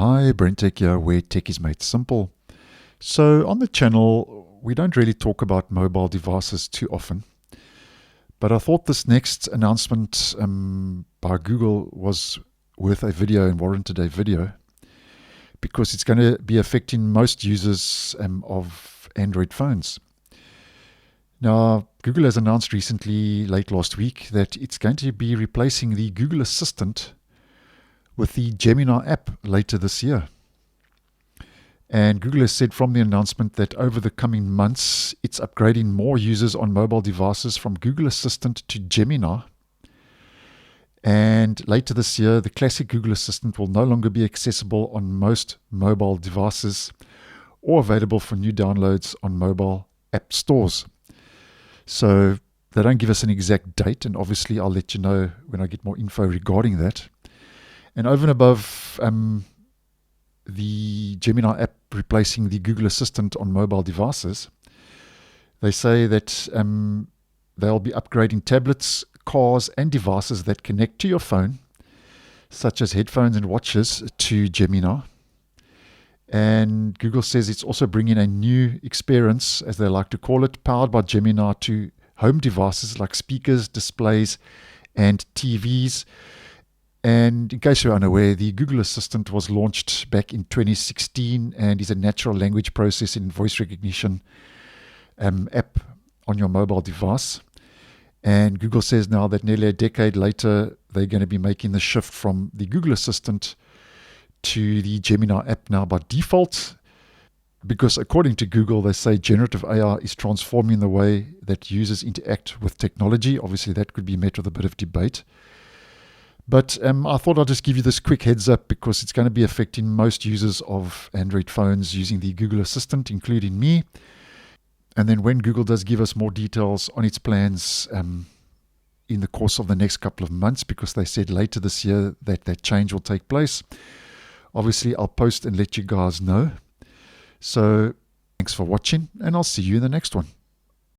Hi, BrenTech here, where tech is made simple. So on the channel, we don't really talk about mobile devices too often, but I thought this next announcement by Google was worth a video and warranted a video because it's going to be affecting most users of Android phones. Now, Google has announced recently, late last week, that it's going to be replacing the Google Assistant with the Gemini app later this year. And Google has said from the announcement that over the coming months, it's upgrading more users on mobile devices from Google Assistant to Gemini. And later this year, the classic Google Assistant will no longer be accessible on most mobile devices or available for new downloads on mobile app stores. So they don't give us an exact date, and obviously I'll let you know when I get more info regarding that. And over and above the Gemini app replacing the Google Assistant on mobile devices, they say that they'll be upgrading tablets, cars, and devices that connect to your phone, such as headphones and watches, to Gemini. And Google says it's also bringing a new experience, as they like to call it, powered by Gemini to home devices like speakers, displays, and TVs. And in case you're unaware, the Google Assistant was launched back in 2016 and is a natural language processing and voice recognition app on your mobile device. And Google says now that nearly a decade later, they're going to be making the shift from the Google Assistant to the Gemini app now by default, because according to Google, they say generative AI is transforming the way that users interact with technology. Obviously, that could be met with a bit of debate. But I thought I'd just give you this quick heads up because it's going to be affecting most users of Android phones using the Google Assistant, including me. And then when Google does give us more details on its plans in the course of the next couple of months, because they said later this year that that change will take place, obviously I'll post and let you guys know. So thanks for watching, and I'll see you in the next one.